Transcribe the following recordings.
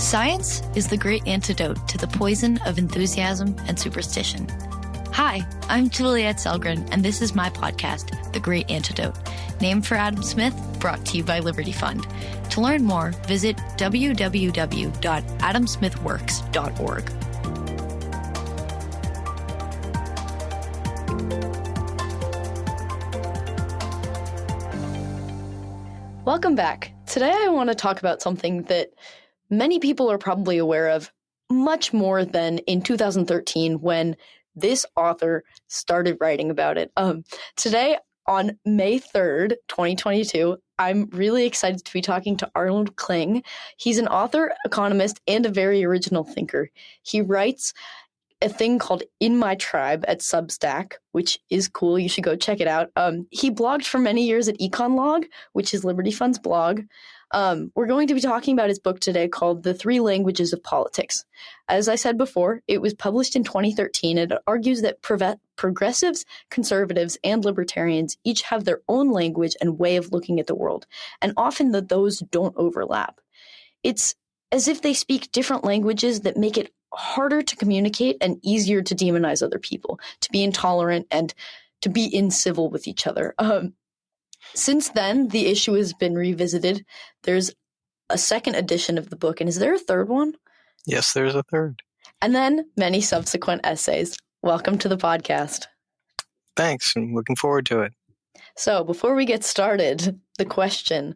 Science is the great antidote to the poison of enthusiasm and superstition. Hi, I'm Juliette Selgren, and this is my podcast, The Great Antidote, named for Adam Smith, brought to you by Liberty Fund. To learn more, visit www.adamsmithworks.org. Welcome back. Today I want to talk about something that many people are probably aware of much more than in 2013 when this author started writing about it. Today, on May 3rd, 2022, I'm really excited to be talking to Arnold Kling. He's an author, economist, and a very original thinker. He writes a thing called In My Tribe at Substack, which is cool. You should go check it out. He blogged for many years at Econlog, which is Liberty Fund's blog. We're going to be talking about his book today called The Three Languages of Politics. As I said before, it was published in 2013, and it argues that progressives, conservatives, and libertarians each have their own language and way of looking at the world, and often that those don't overlap. It's as if they speak different languages that make it harder to communicate and easier to demonize other people, to be intolerant, and to be incivil with each other. Since then, the issue has been revisited. There's a second edition of the book, and is there a third one? Yes, there's a third. And then many subsequent essays. Welcome to the podcast. Thanks. I'm looking forward to it. So before we get started, the question,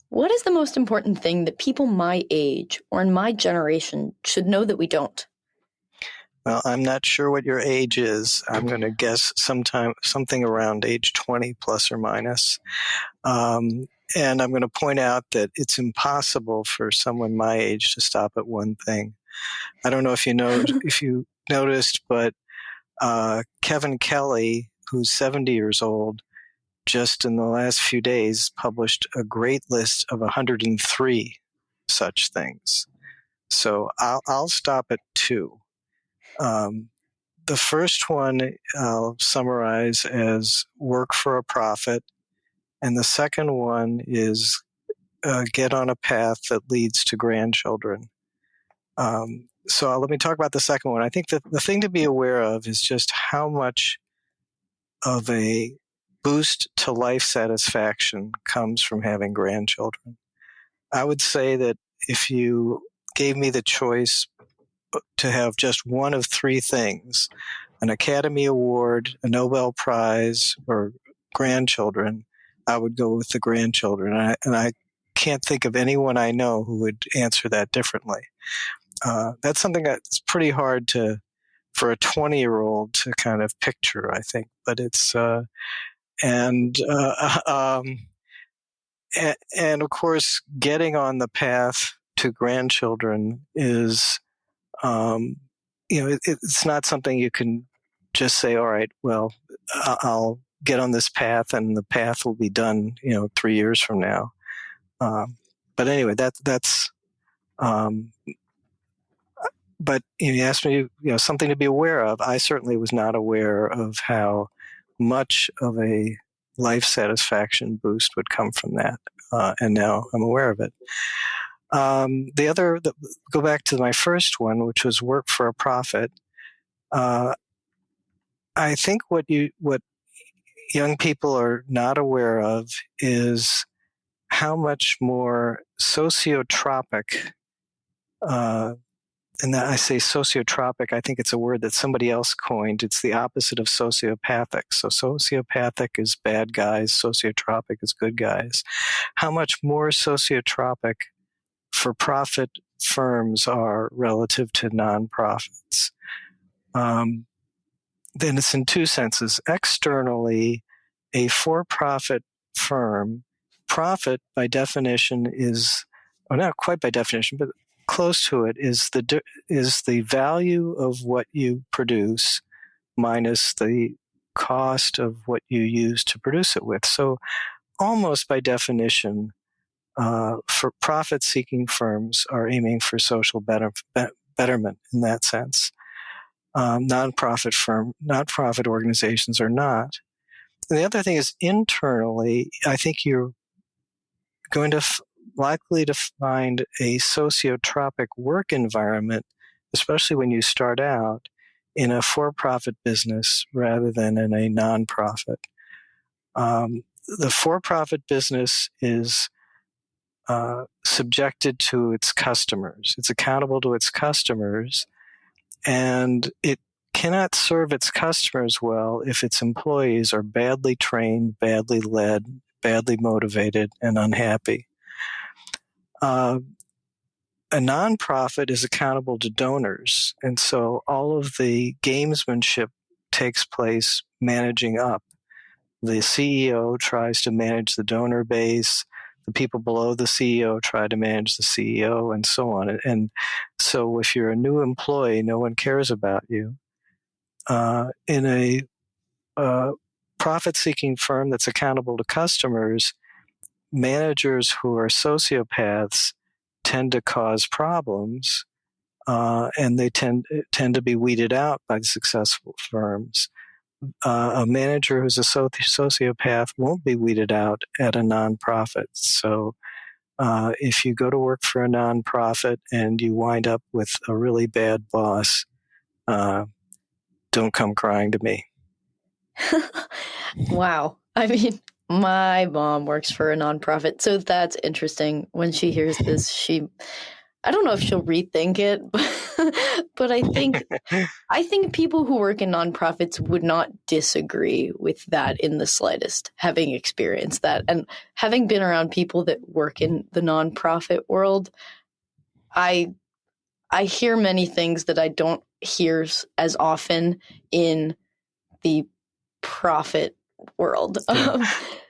what is the most important thing that people my age or in my generation should know that we don't? Well, I'm not sure what your age is. I'm going to guess something around age 20 plus or minus. And I'm going to point out that it's impossible for someone my age to stop at one thing. I don't know if you noticed, but Kevin Kelly, who's 70 years old, just in the last few days published a great list of 103 such things. So I'll stop at two. The first one I'll summarize as work for a profit, and the second one is get on a path that leads to grandchildren. So let me talk about the second one. I think that the thing to be aware of is just how much of a boost to life satisfaction comes from having grandchildren. I would say that if you gave me the choice to have just one of three things, an Academy Award, a Nobel Prize, or grandchildren, I would go with the grandchildren. And I can't think of anyone I know who would answer that differently. That's something that's pretty hard for a 20-year-old to kind of picture, I think. But it's and of course, getting on the path to grandchildren is, it's not something you can just say, all right, well, I'll get on this path and the path will be done, 3 years from now. But anyway, that's, but you asked me, something to be aware of. I certainly was not aware of how much of a life satisfaction boost would come from that. And now I'm aware of it. Go back to my first one, which was work for a profit. I think what young people are not aware of is how much more sociotropic, and that I say sociotropic, I think it's a word that somebody else coined. It's the opposite of sociopathic. So sociopathic is bad guys, sociotropic is good guys. How much more sociotropic for-profit firms are relative to nonprofits? Then it's in two senses. Externally, a for-profit firm, profit by definition is, or not quite by definition, but close to it, is the value of what you produce minus the cost of what you use to produce it with. So almost by definition, for profit-seeking firms are aiming for social betterment in that sense. Nonprofit organizations are not. And the other thing is internally, I think you're going to likely to find a sociotropic work environment, especially when you start out, in a for-profit business rather than in a nonprofit. The for-profit business is subjected to its customers. It's accountable to its customers, and it cannot serve its customers well if its employees are badly trained, badly led, badly motivated, and unhappy. A nonprofit is accountable to donors, and so all of the gamesmanship takes place managing up. The CEO tries to manage the donor base, the people below the CEO try to manage the CEO, and so on. And so if you're a new employee, no one cares about you. In a profit-seeking firm that's accountable to customers, managers who are sociopaths tend to cause problems, and they tend to be weeded out by the successful firms. A manager who's a sociopath won't be weeded out at a nonprofit. So if you go to work for a nonprofit and you wind up with a really bad boss, don't come crying to me. Wow. I mean, my mom works for a nonprofit, so that's interesting. When she hears this, I don't know if she'll rethink it, but I think people who work in nonprofits would not disagree with that in the slightest, having experienced that. And having been around people that work in the nonprofit world, I hear many things that I don't hear as often in the profit world.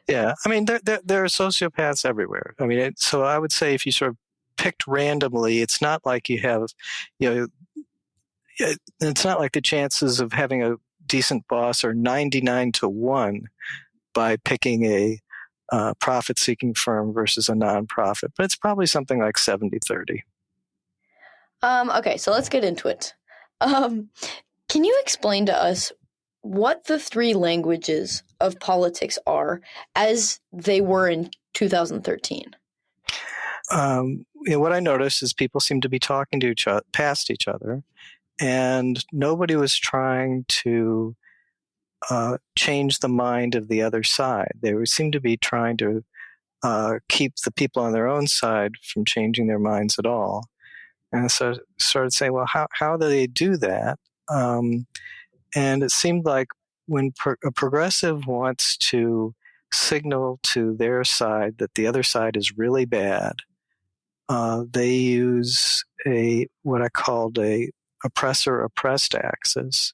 Yeah. I mean, there are sociopaths everywhere. I mean, so I would say if you sort of picked randomly, it's not like you have, it's not like the chances of having a decent boss are 99-1 by picking a profit-seeking firm versus a nonprofit, but it's probably something like 70-30. Okay, so let's get into it. Can you explain to us what the three languages of politics are as they were in 2013? What I noticed is people seem to be talking to past each other, and nobody was trying to change the mind of the other side. They seemed to be trying to keep the people on their own side from changing their minds at all. And so I started saying, well, how do they do that? And it seemed like when a progressive wants to signal to their side that the other side is really bad, they use what I called a oppressor-oppressed axis.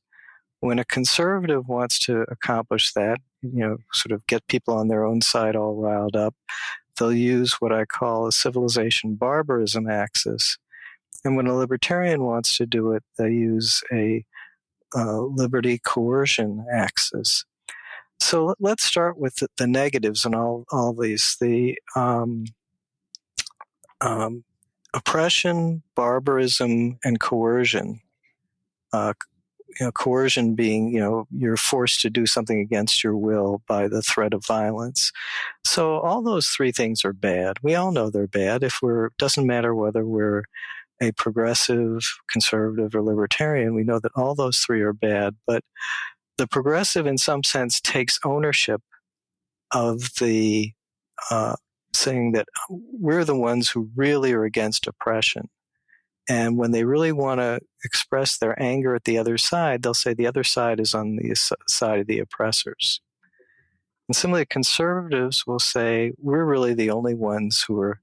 When a conservative wants to accomplish that, sort of get people on their own side all riled up, they'll use what I call a civilization-barbarism axis. And when a libertarian wants to do it, they use a liberty coercion axis. So let's start with the negatives in all these. The oppression, barbarism, and coercion. Coercion being, you're forced to do something against your will by the threat of violence. So all those three things are bad. We all know they're bad. Doesn't matter whether we're a progressive, conservative, or libertarian, we know that all those three are bad. But the progressive, in some sense, takes ownership of the saying that we're the ones who really are against oppression. And when they really want to express their anger at the other side, they'll say the other side is on the side of the oppressors. And similarly, conservatives will say we're really the only ones who are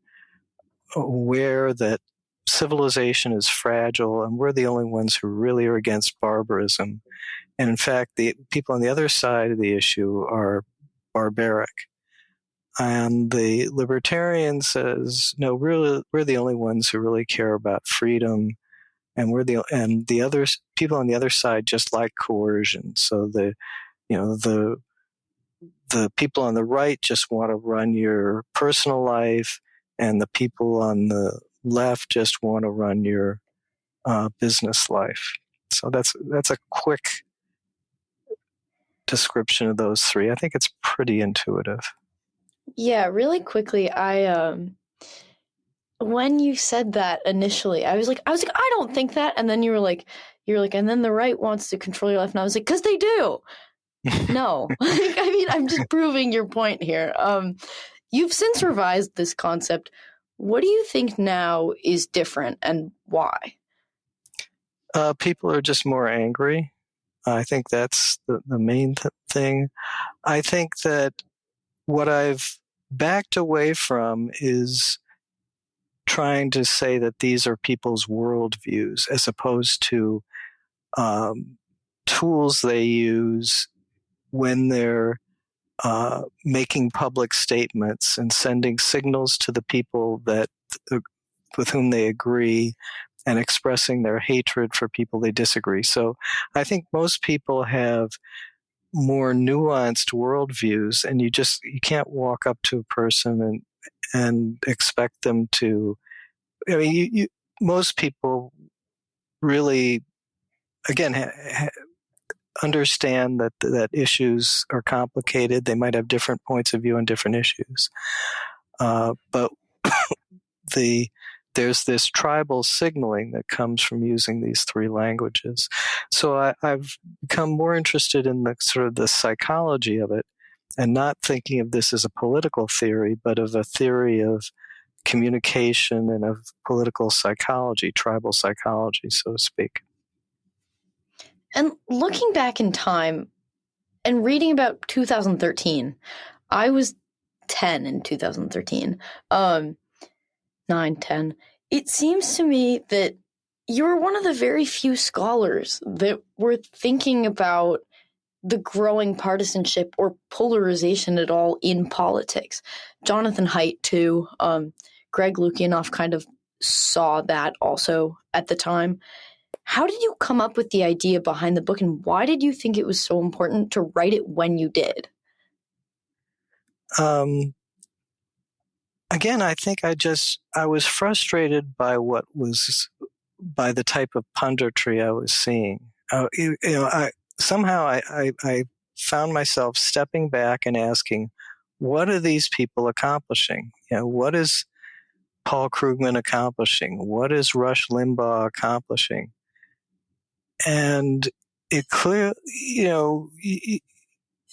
aware that civilization is fragile, and we're the only ones who really are against barbarism. And in fact, the people on the other side of the issue are barbaric. And the libertarian says, no, we're the only ones who really care about freedom, and the other people on the other side just like coercion. So the people on the right just want to run your personal life, and the people on the left just want to run your business life. So that's a quick description of those three. I think it's pretty intuitive. Yeah, really quickly, when you said that initially, I was like, I don't think that. And then you were like, and then the right wants to control your life. And I was like, because they do. No. I mean, I'm just proving your point here. You've since revised this concept. What do you think now is different and why? People are just more angry. I think that's the main thing. I think that what I've backed away from is trying to say that these are people's worldviews as opposed to tools they use when they're making public statements and sending signals to the people that with whom they agree and expressing their hatred for people they disagree. So I think most people have more nuanced worldviews, and you can't walk up to a person and expect them to. I mean, most people really, again, understand that issues are complicated. They might have different points of view on different issues, but there's this tribal signaling that comes from using these three languages. So I've become more interested in the sort of the psychology of it, and not thinking of this as a political theory, but of a theory of communication and of political psychology, tribal psychology, so to speak. And looking back in time and reading about 2013, I was 10 in 2013, 9, 10. It seems to me that you were one of the very few scholars that were thinking about the growing partisanship or polarization at all in politics. Jonathan Haidt, too. Greg Lukianoff kind of saw that also at the time. How did you come up with the idea behind the book, and why did you think it was so important to write it when you did? Again, I think I was frustrated by by the type of punditry I was seeing. Somehow I found myself stepping back and asking, what are these people accomplishing? What is Paul Krugman accomplishing? What is Rush Limbaugh accomplishing? And it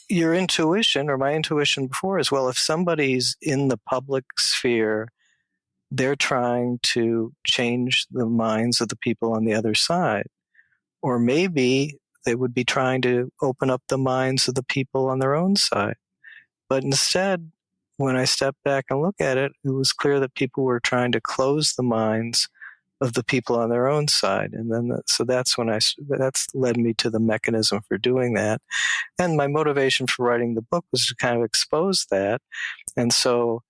your intuition, or my intuition before as well, if somebody's in the public sphere, they're trying to change the minds of the people on the other side. Or maybe they would be trying to open up the minds of the people on their own side. But instead, when I stepped back and looked at it, it was clear that people were trying to close the minds of the people on their own side. And then, so that's led me to the mechanism for doing that. And my motivation for writing the book was to kind of expose that. And so,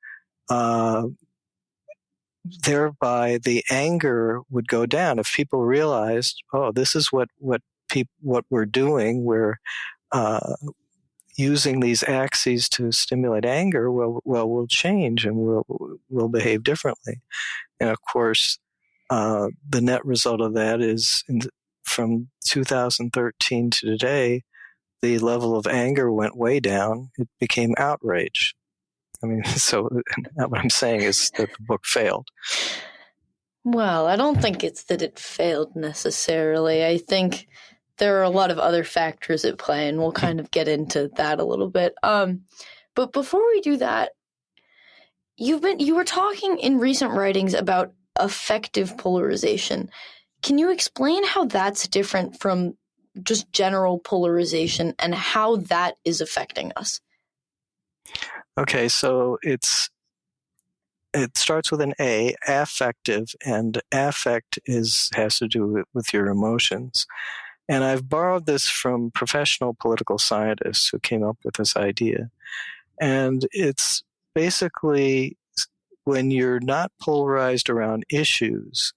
thereby the anger would go down. If people realized, oh, this is what we're doing, we're, using these axes to stimulate anger, we'll change and we'll behave differently. And of course, the net result of that is from 2013 to today, the level of anger went way down. It became outrage. I mean, so what I'm saying is that the book failed. Well, I don't think it's that it failed necessarily. I think there are a lot of other factors at play, and we'll kind of get into that a little bit. But before we do that, you were talking in recent writings about affective polarization. Can you explain how that's different from just general polarization and how that is affecting us? Okay, so it starts with an A, affective, and affect has to do with your emotions. And I've borrowed this from professional political scientists who came up with this idea. And it's basically when you're not polarized around issues,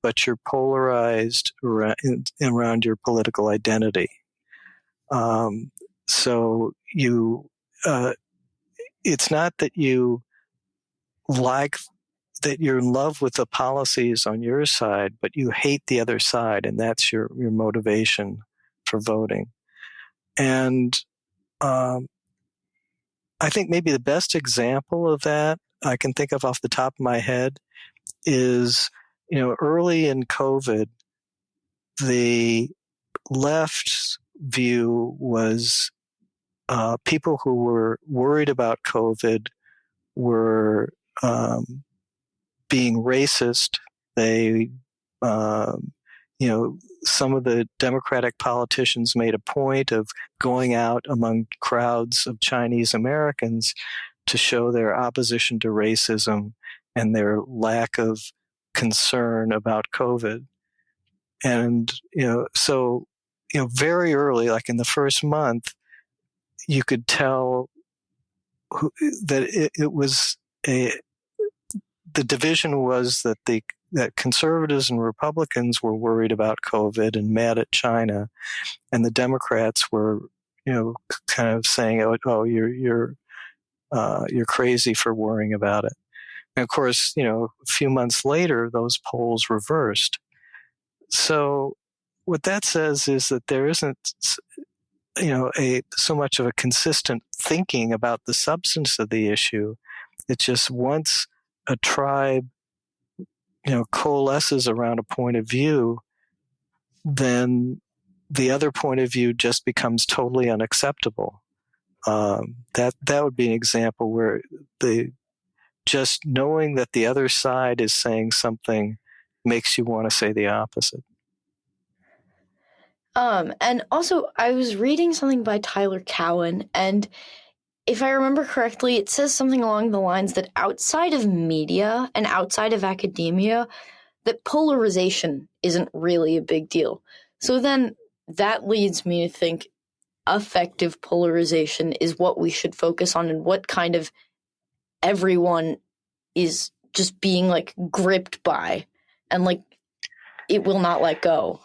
but you're polarized around your political identity. So it's not that that you're in love with the policies on your side, but you hate the other side, and that's your motivation for voting. And I think maybe the best example of that I can think of off the top of my head is, early in COVID, the left's view was people who were worried about COVID were being racist. They, some of the Democratic politicians made a point of going out among crowds of Chinese Americans to show their opposition to racism and their lack of concern about COVID. And, very early, like in the first month, you could tell that it was the division was that conservatives and Republicans were worried about COVID and mad at China, and the Democrats were, kind of saying, "Oh, you're crazy for worrying about it." And of course, a few months later, those polls reversed. So what that says is that there isn't, so much of a consistent thinking about the substance of the issue. It's just once a tribe, coalesces around a point of view, then the other point of view just becomes totally unacceptable. That would be an example where just knowing that the other side is saying something makes you want to say the opposite. And also, I was reading something by Tyler Cowen, and if I remember correctly, it says something along the lines that outside of media and outside of academia, that polarization isn't really a big deal. So then that leads me to think affective polarization is what we should focus on, and what kind of everyone is just being like gripped by, and like it will not let go.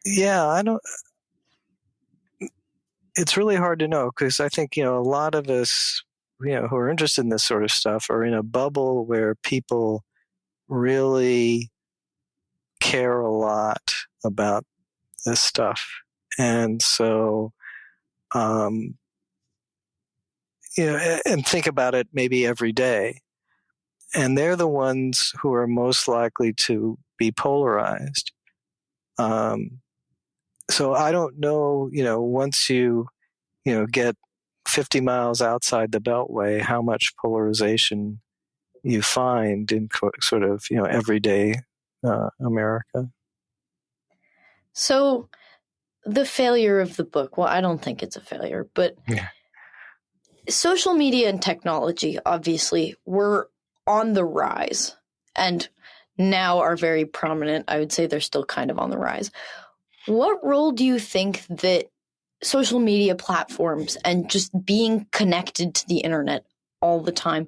Yeah, it's really hard to know, because I think, a lot of us, who are interested in this sort of stuff are in a bubble where people really care a lot about this stuff. And so, and think about it maybe every day. And they're the ones who are most likely to be polarized. So I don't know, once you, get 50 miles outside the Beltway, how much polarization you find in sort of, everyday America. So the failure of the book, well, I don't think it's a failure, but social media and technology obviously were on the rise and now are very prominent. I would say they're still kind of on the rise. What role do you think that social media platforms and just being connected to the internet all the time,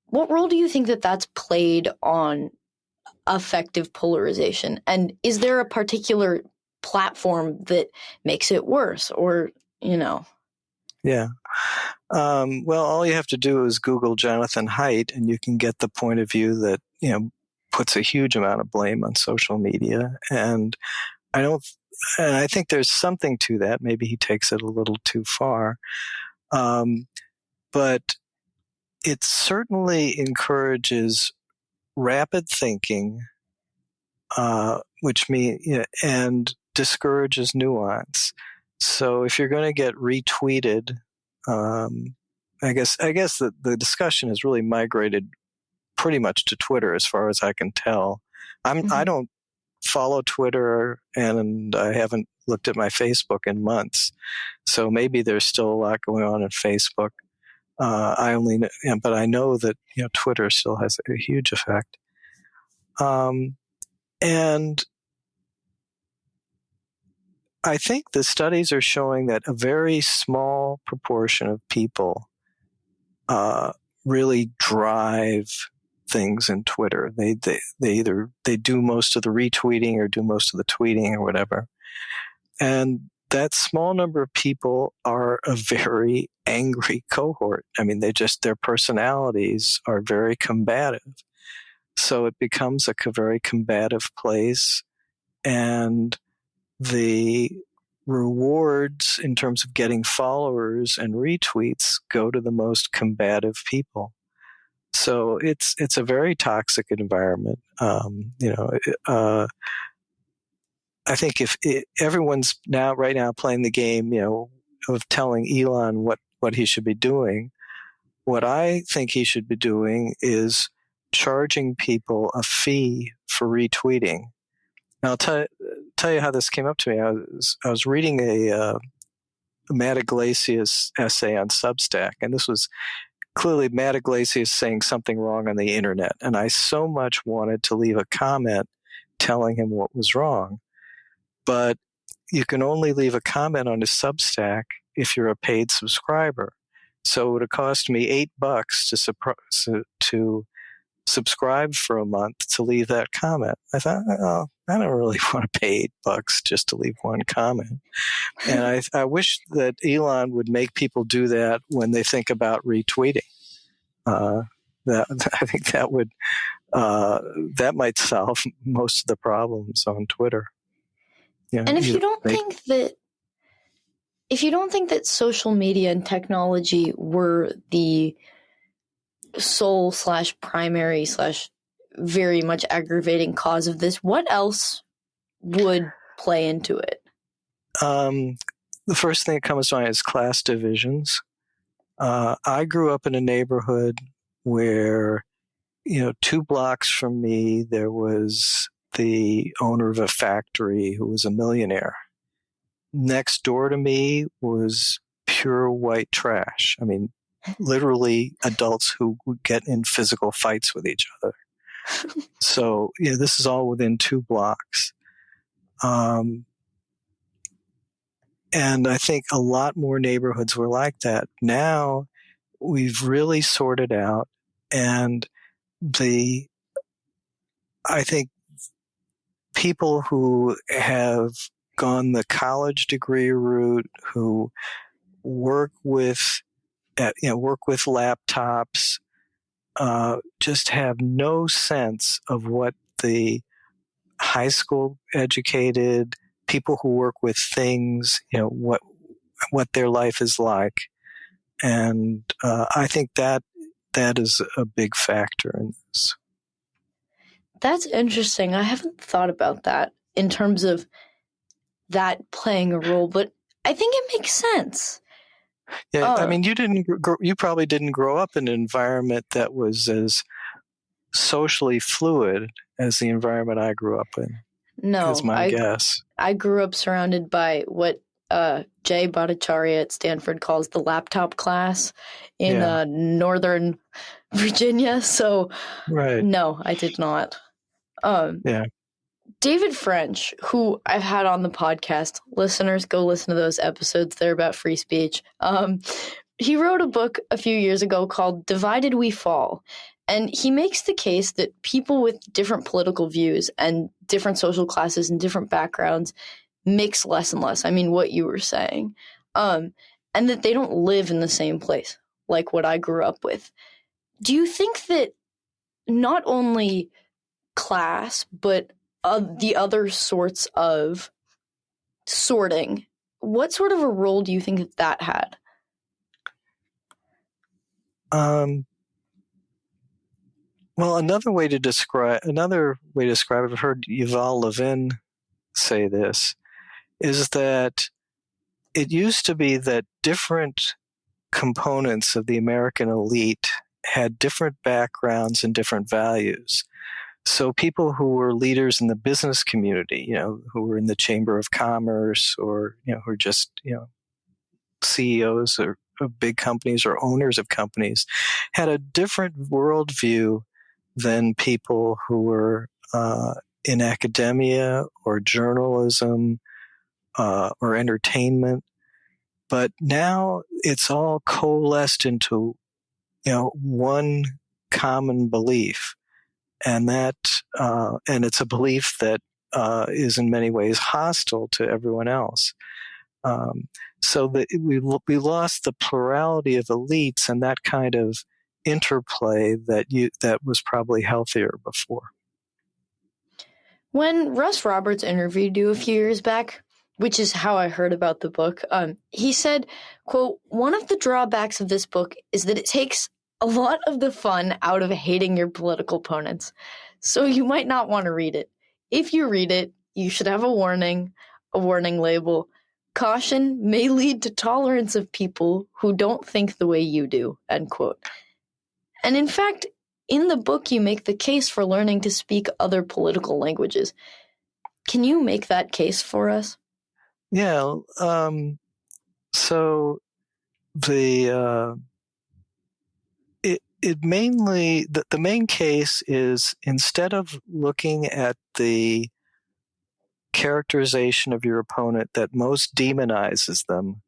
what role do you think that that's played on affective polarization? And is there a particular platform that makes it worse, or, Yeah. Well, all you have to do is Google Jonathan Haidt, and you can get the point of view that, puts a huge amount of blame on social media. And I think there's something to that. Maybe he takes it a little too far. But it certainly encourages rapid thinking, which means, and discourages nuance. So if you're going to get retweeted, I guess that the discussion has really migrated pretty much to Twitter, as far as I can tell. I don't follow Twitter, and I haven't looked at my Facebook in months. So maybe there's still a lot going on in Facebook. But I know that Twitter still has a huge effect. And I think the studies are showing that a very small proportion of people really drive things in Twitter. They either do most of the retweeting or do most of the tweeting or whatever. And that small number of people are a very angry cohort. I mean, their personalities are very combative. So it becomes a very combative place. And the rewards in terms of getting followers and retweets go to the most combative people. So it's a very toxic environment. I think if everyone's right now playing the game, of telling Elon what he should be doing, what I think he should be doing is charging people a fee for retweeting. Now, I'll tell you how this came up to me. I was reading a Matt Iglesias essay on Substack, and this was clearly Matt Iglesias saying something wrong on the internet, and I so much wanted to leave a comment telling him what was wrong. But you can only leave a comment on his Substack if you're a paid subscriber. So it would have cost me $8 to subscribe for a month to leave that comment. I thought, oh, I don't really want to pay $8 just to leave one comment. And I wish that Elon would make people do that when they think about retweeting. I think that would that might solve most of the problems on Twitter. And if you don't think that social media and technology were the sole /primary / very much aggravating cause of this, what else would play into it? The first thing that comes to mind is class divisions. I grew up in a neighborhood where, 2 blocks from me, there was the owner of a factory who was a millionaire. Next door to me was pure white trash. I mean, literally adults who would get in physical fights with each other. So, this is all within 2 blocks. And I think a lot more neighborhoods were like that. Now we've really sorted out, and I think people who have gone the college degree route, who work with laptops, just have no sense of what the high school educated people who work with things, what their life is like. And I think that is a big factor in this. That's interesting. I haven't thought about that in terms of that playing a role, but I think it makes sense. Yeah, I mean, you probably didn't grow up in an environment that was as socially fluid as the environment I grew up in. No, is my guess. I grew up surrounded by what Jay Bhattacharya at Stanford calls the laptop class in Northern Virginia. So, right. No, I did not. David French, who I've had on the podcast, listeners, go listen to those episodes. They're about free speech. He wrote a book a few years ago called Divided We Fall. And he makes the case that people with different political views and different social classes and different backgrounds mix less and less. I mean, what you were saying. And that they don't live in the same place, like what I grew up with. Do you think that not only class, but the other sorts of sorting, what sort of a role do you think that had? Well, another way to describe it, I've heard Yuval Levin say this, is that it used to be that different components of the American elite had different backgrounds and different values. So people who were leaders in the business community, who were in the Chamber of Commerce, or, who are just, CEOs of big companies or owners of companies, had a different worldview than people who were in academia or journalism or entertainment. But now it's all coalesced into, one common belief. And and it's a belief that is in many ways hostile to everyone else. So that we lost the plurality of elites and that kind of interplay that was probably healthier before. When Russ Roberts interviewed you a few years back, which is how I heard about the book. He said, quote, "One of the drawbacks of this book is that it takes a lot of the fun out of hating your political opponents. So you might not want to read it. If you read it, you should have a warning label. Caution may lead to tolerance of people who don't think the way you do," end quote. And in fact, in the book, you make the case for learning to speak other political languages. Can you make that case for us? Yeah. So the main case is, instead of looking at the characterization of your opponent that most demonizes them,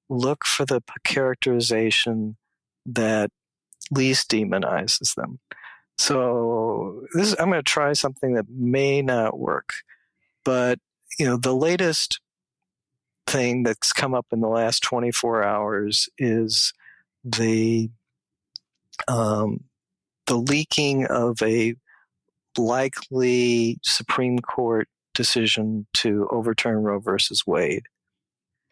look for the characterization that least demonizes them. So I'm going to try something that may not work, but the latest thing that's come up in the last 24 hours is the leaking of a likely Supreme Court decision to overturn Roe versus Wade.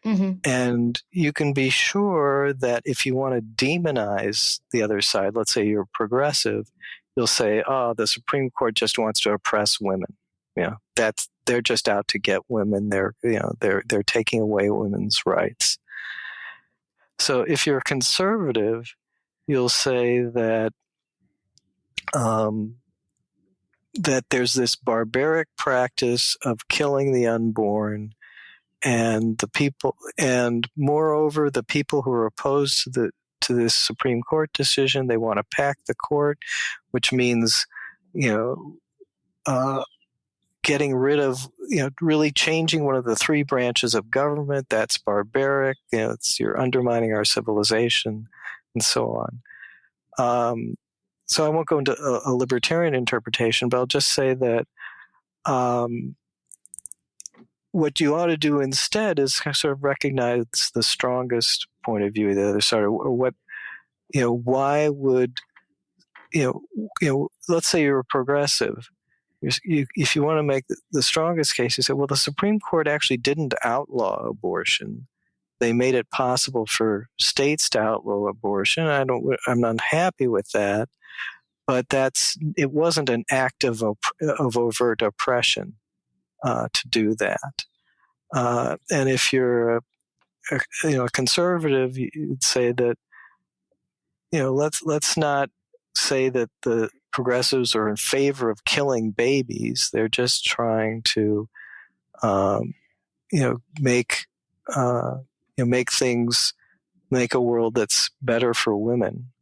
Mm-hmm. And you can be sure that if you want to demonize the other side, let's say you're progressive, you'll say, "Oh, the Supreme Court just wants to oppress women. They're just out to get women. They're taking away women's rights." So if you're conservative, you'll say that that there's this barbaric practice of killing the unborn, and moreover, the people who are opposed to this Supreme Court decision, they want to pack the court, which means, getting rid of, really changing one of the three branches of government. That's barbaric. You're undermining our civilization, and so on. So I won't go into a libertarian interpretation, but I'll just say that what you ought to do instead is sort of recognize the strongest point of view of the other side, or what, why would, let's say you're a progressive. If you want to make the strongest case, you say, well, the Supreme Court actually didn't outlaw abortion. They made it possible for states to outlaw abortion. I'm not happy with that, but it wasn't an act of overt oppression to do that. And if you're a conservative, you'd say that, let's not say that the progressives are in favor of killing babies. They're just trying to, make a world that's better for women.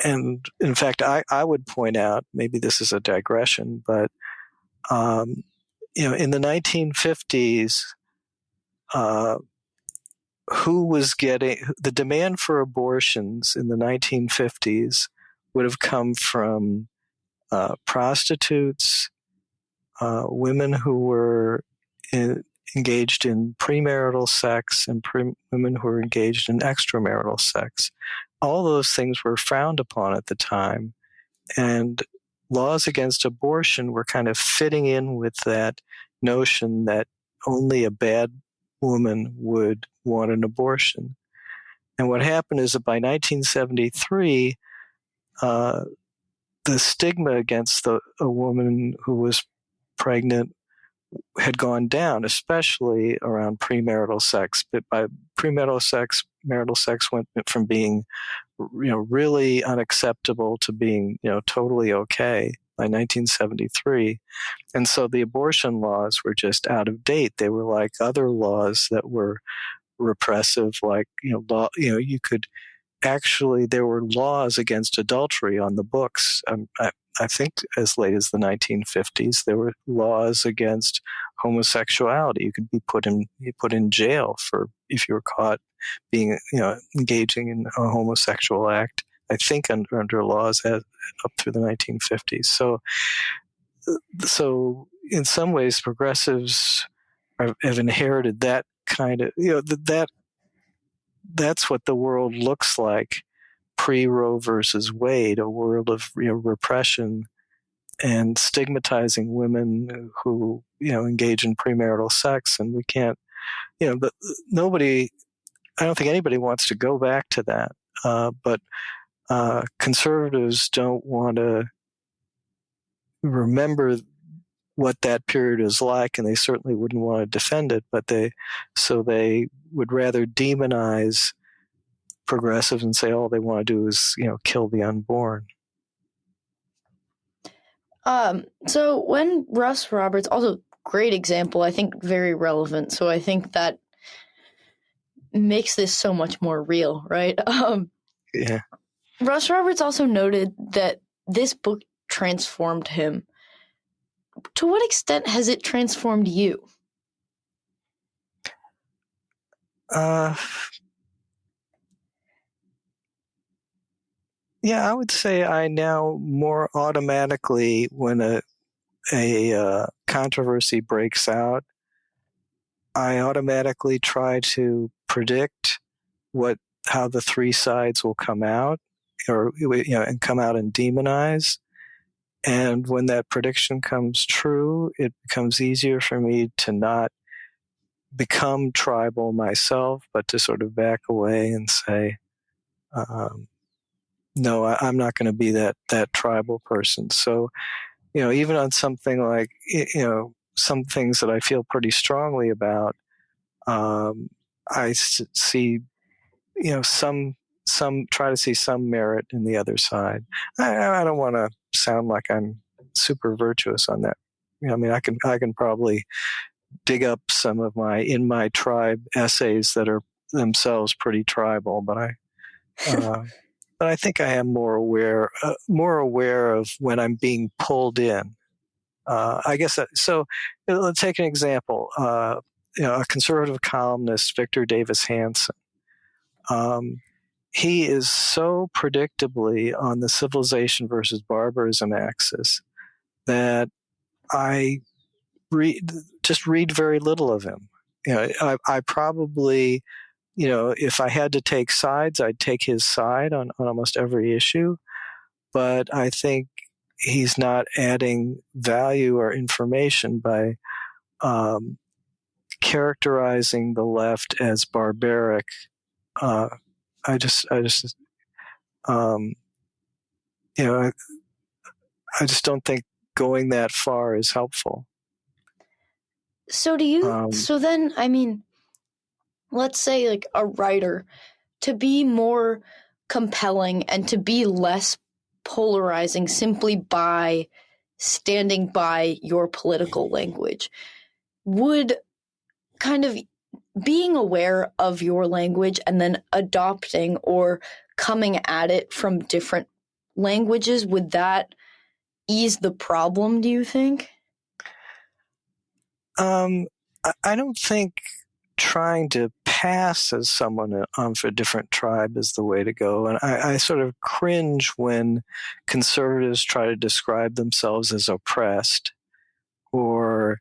And in fact, I would point out, maybe this is a digression, but in the 1950s, who was getting the demand for abortions in the 1950s would have come from prostitutes, women who were engaged in premarital sex, and women who were engaged in extramarital sex. All those things were frowned upon at the time, and laws against abortion were kind of fitting in with that notion that only a bad woman would want an abortion. And what happened is that by 1973, the stigma against a woman who was pregnant had gone down, especially around premarital sex. But by premarital sex, marital sex went from being, really unacceptable to being, totally okay by 1973. And so the abortion laws were just out of date. They were like other laws that were repressive, like, you could actually, there were laws against adultery on the books. I think as late as the 1950s, there were laws against homosexuality. You could be put in jail if you were caught being, engaging in a homosexual act. I think under laws up through the 1950s. So in some ways, progressives have inherited that kind of, that's what the world looks like pre-Roe versus Wade, a world of repression and stigmatizing women who engage in premarital sex, and we can't. But nobody. I don't think anybody wants to go back to that. But conservatives don't want to remember what that period is like, and they certainly wouldn't want to defend it. But they would rather demonize progressives and say all they want to do is kill the unborn. So when Russ Roberts, also great example, I think very relevant. So I think that makes this so much more real, right? Yeah. Russ Roberts also noted that this book transformed him. To what extent has it transformed you? Yeah, I would say I now more automatically, when a controversy breaks out, I automatically try to predict how the three sides will come out, or and come out and demonize. And when that prediction comes true, it becomes easier for me to not become tribal myself, but to sort of back away and say, no, I'm not going to be that tribal person. So, even on something like, some things that I feel pretty strongly about, I see, some try to see some merit in the other side. I don't want to sound like I'm super virtuous on that. I mean, I can probably dig up some of my In My Tribe essays that are themselves pretty tribal, but I think I am more aware of when I'm being pulled in. I guess so. Let's take an example. A conservative columnist, Victor Davis Hanson. He is so predictably on the civilization versus barbarism axis that I just read very little of him. I probably, if I had to take sides, I'd take his side on almost every issue. But I think he's not adding value or information by characterizing the left as barbaric. I just don't think going that far is helpful. So do you, so then, I mean, let's say like a writer, to be more compelling and to be less polarizing simply by standing by your political language, would kind of being aware of your language and then adopting or coming at it from different languages, would that ease the problem, do you think? I don't think trying to pass as someone for a different tribe is the way to go. And I sort of cringe when conservatives try to describe themselves as oppressed, or,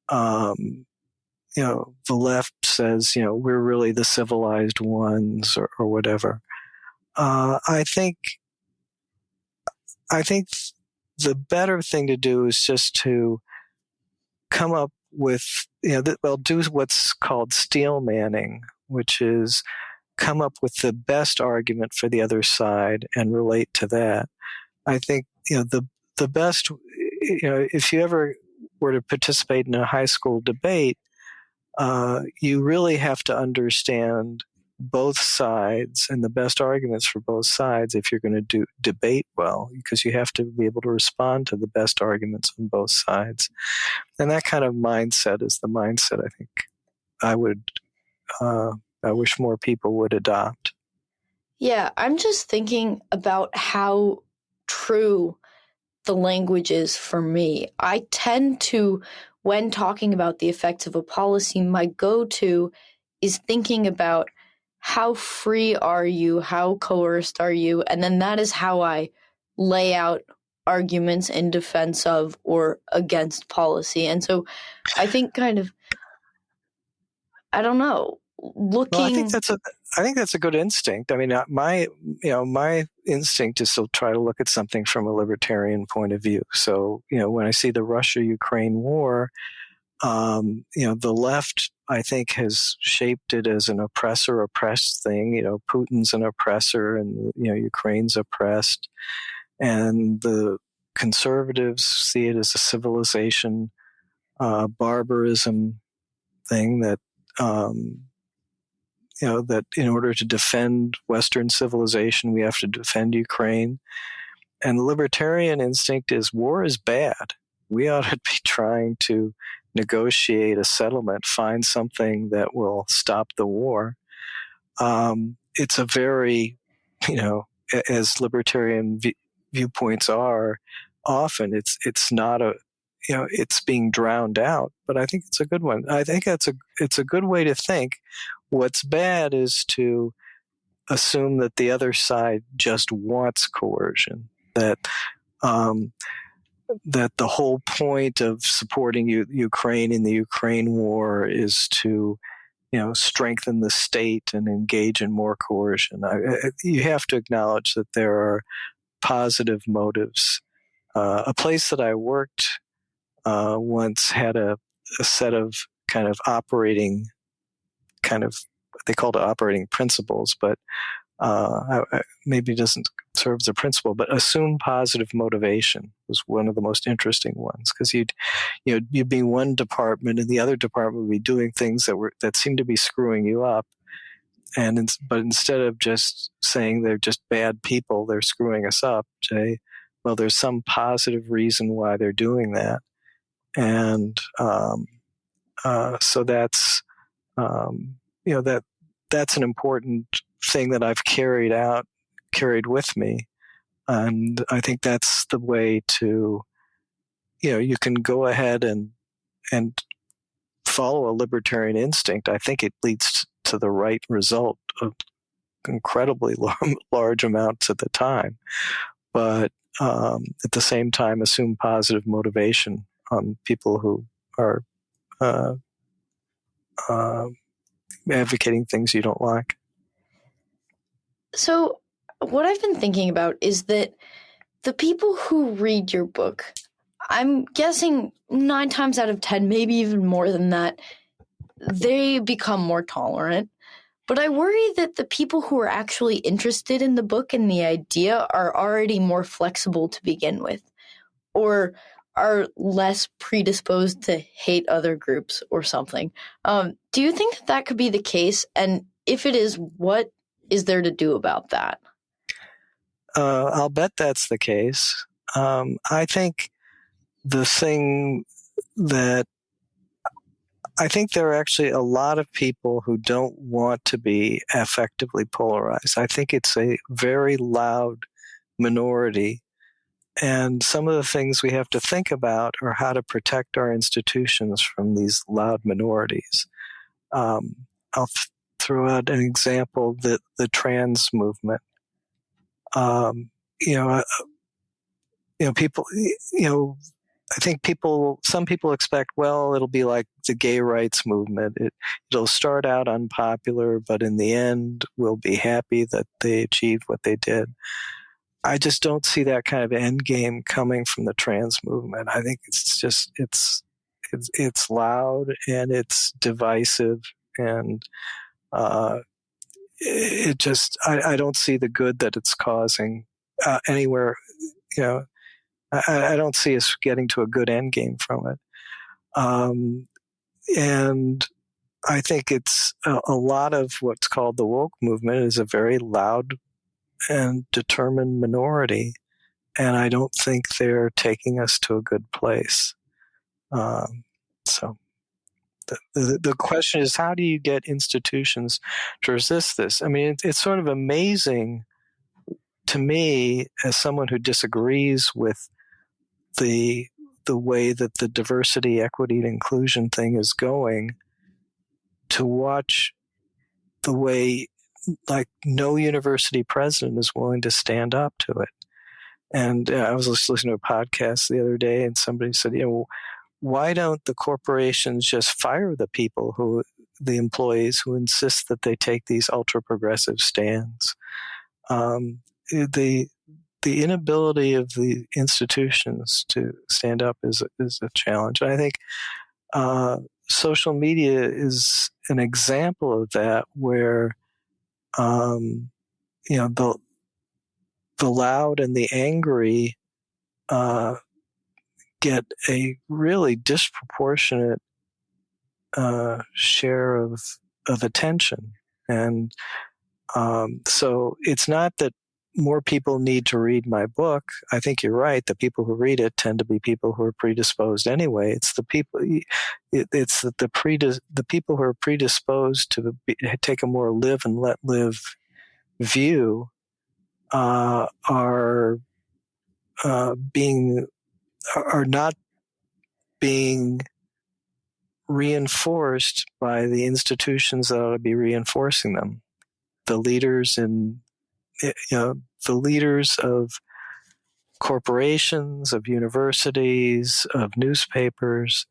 the left says, we're really the civilized ones, or whatever. I think the better thing to do is just to come up with, do what's called steel manning, which is come up with the best argument for the other side and relate to that. I think, the best, if you ever were to participate in a high school debate, you really have to understand both sides and the best arguments for both sides if you're going to debate well, because you have to be able to respond to the best arguments on both sides. And that kind of mindset is the mindset I think I wish more people would adopt. Yeah, I'm just thinking about how true the language is for me. I tend to, when talking about the effects of a policy, my go-to is thinking about how free are you, how coerced are you, and then that is how I lay out arguments in defense of or against policy. And so I think kind of, I don't know, looking... Well, I think I think that's a good instinct. I mean, my instinct is to try to look at something from a libertarian point of view. So, when I see the Russia-Ukraine war, the left, I think, has shaped it as an oppressor-oppressed thing. Putin's an oppressor and, Ukraine's oppressed. And the conservatives see it as a civilization, barbarism thing that, that in order to defend Western civilization, we have to defend Ukraine. And the libertarian instinct is war is bad. We ought to be trying to negotiate a settlement, find something that will stop the war. It's a very, as libertarian viewpoints are, often it's not a, it's being drowned out. But I think it's a good one. I think it's a good way to think. What's bad is to assume that the other side just wants coercion, that the whole point of supporting Ukraine in the Ukraine war is to, strengthen the state and engage in more coercion. You have to acknowledge that there are positive motives. A place that I worked once had a set of kind of operating, they called it operating principles, but maybe doesn't serve as a principle, but assume positive motivation was one of the most interesting ones, because you'd be one department and the other department would be doing things that seemed to be screwing you up, but instead of just saying they're just bad people, they're screwing us up, say, well, there's some positive reason why they're doing that, and so that's that's an important thing that I've carried with me. And I think that's the way to, you can go ahead and follow a libertarian instinct. I think it leads to the right result of incredibly large amounts at the time. But at the same time, assume positive motivation on people who are advocating things you don't like. So what I've been thinking about is that the people who read your book, I'm guessing 9 times out of 10, maybe even more than that, they become more tolerant. But I worry that the people who are actually interested in the book and the idea are already more flexible to begin with, or are less predisposed to hate other groups or something. Do you think that could be the case? And if it is, what is there to do about that? I'll bet that's the case. I think the thing that I think there are actually a lot of people who don't want to be affectively polarized. I think it's a very loud minority. And some of the things we have to think about are how to protect our institutions from these loud minorities. I'll throw out an example, the trans movement. People, I think some people expect, well, it'll be like the gay rights movement. It'll start out unpopular, but in the end, we'll be happy that they achieved what they did. I just don't see that kind of end game coming from the trans movement. I think it's just, it's loud and it's divisive, and it just, I don't see the good that it's causing anywhere. I don't see us getting to a good end game from it. And I think it's a lot of what's called the woke movement is a very loud and determined minority. And I don't think they're taking us to a good place. So the question is, how do you get institutions to resist this? I mean, it's sort of amazing to me, as someone who disagrees with the way that the diversity, equity, and inclusion thing is going, to watch the way, like, no university president is willing to stand up to it. And I was just listening to a podcast the other day, and somebody said, why don't the corporations just fire the people who the employees who insist that they take these ultra progressive stands. The inability of the institutions to stand up is a challenge. And I think social media is an example of that, where the loud and the angry get a really disproportionate share of attention. And so it's not that more people need to read my book. I think you're right. The people who read it tend to be people who are predisposed anyway. It's the people. It's the people who are predisposed to take a more live and let live view are not being reinforced by the institutions that ought to be reinforcing them. The leaders of corporations, of universities, of newspapers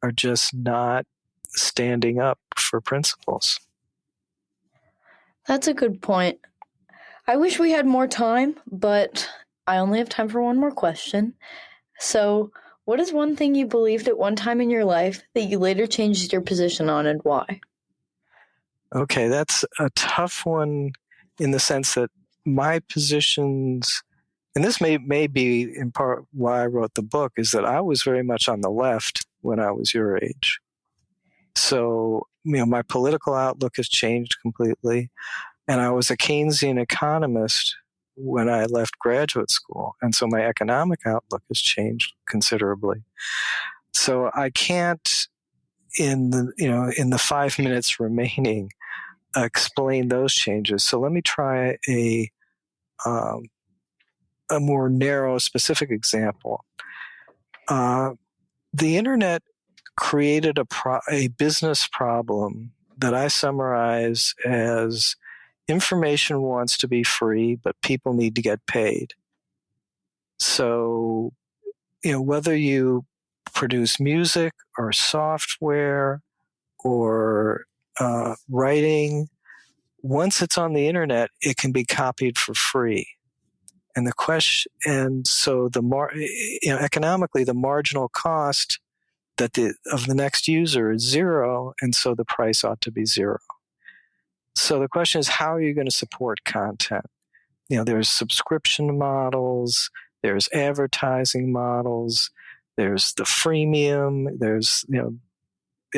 are just not standing up for principles. That's a good point. I wish we had more time, but I only have time for one more question. So, what is one thing you believed at one time in your life that you later changed your position on, and why? Okay, that's a tough one, in the sense that my positions, and this may be in part why I wrote the book, is that I was very much on the left when I was your age. So, my political outlook has changed completely. And I was a Keynesian economist when I left graduate school. And so my economic outlook has changed considerably. So I can't, in the 5 minutes remaining, explain those changes. So let me try a more narrow, specific example. The internet created a business problem that I summarize as: information wants to be free, but people need to get paid. So, whether you produce music or software or writing, once it's on the internet, it can be copied for free. And so economically, the marginal cost of the next user is zero, and so the price ought to be zero. So the question is, how are you going to support content? There's subscription models, there's advertising models, there's the freemium, there's,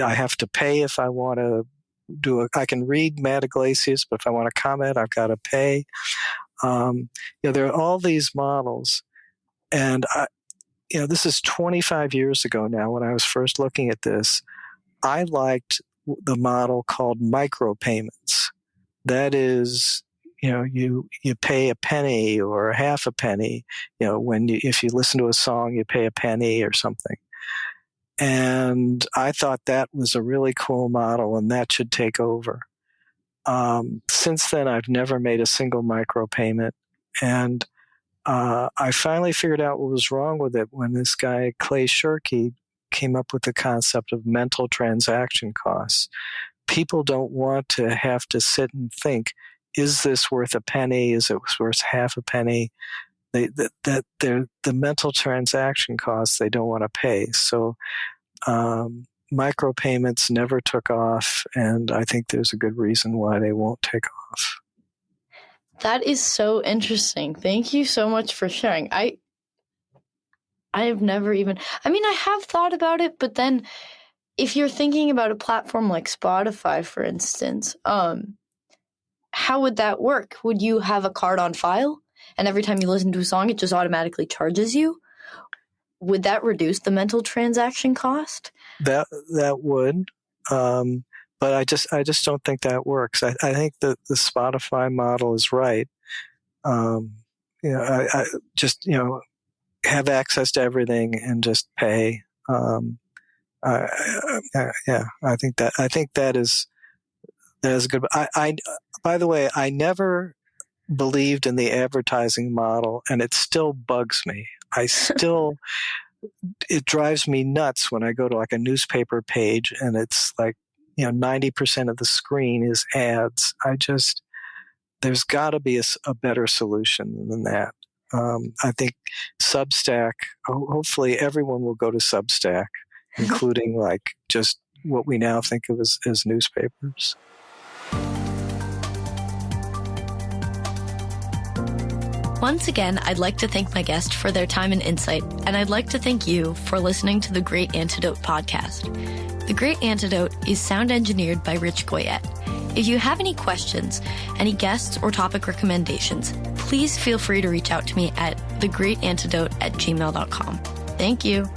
I have to pay if I want to I can read Matt Iglesias, but if I want to comment, I've got to pay. There are all these models. And this is 25 years ago now. When I was first looking at this, I liked the model called micropayments. That is, you pay a penny or half a penny. If you listen to a song, you pay a penny or something. And I thought that was a really cool model, and that should take over. Since then, I've never made a single micropayment, and I finally figured out what was wrong with it when this guy Clay Shirky came up with the concept of mental transaction costs. People don't want to have to sit and think, is this worth a penny? Is it worth half a penny? The mental transaction costs they don't want to pay. So micropayments never took off, and I think there's a good reason why they won't take off. That is so interesting. Thank you so much for sharing. I have never even, I have thought about it, but then if you're thinking about a platform like Spotify, for instance, how would that work? Would you have a card on file, and every time you listen to a song, it just automatically charges you? Would that reduce the mental transaction cost? That would, but I just don't think that works. I think that the Spotify model is right. I just have access to everything and just pay. I think that is good. By the way, I never believed in the advertising model, and it still bugs me. It drives me nuts when I go to like a newspaper page and it's like, 90% of the screen is ads. There's got to be a better solution than that. I think Substack, hopefully everyone will go to Substack, including like just what we now think of as newspapers. Once again, I'd like to thank my guest for their time and insight, and I'd like to thank you for listening to the Great Antidote podcast. The Great Antidote is sound engineered by Rich Goyette. If you have any questions, any guests or topic recommendations, please feel free to reach out to me at thegreatantidote@gmail.com. Thank you.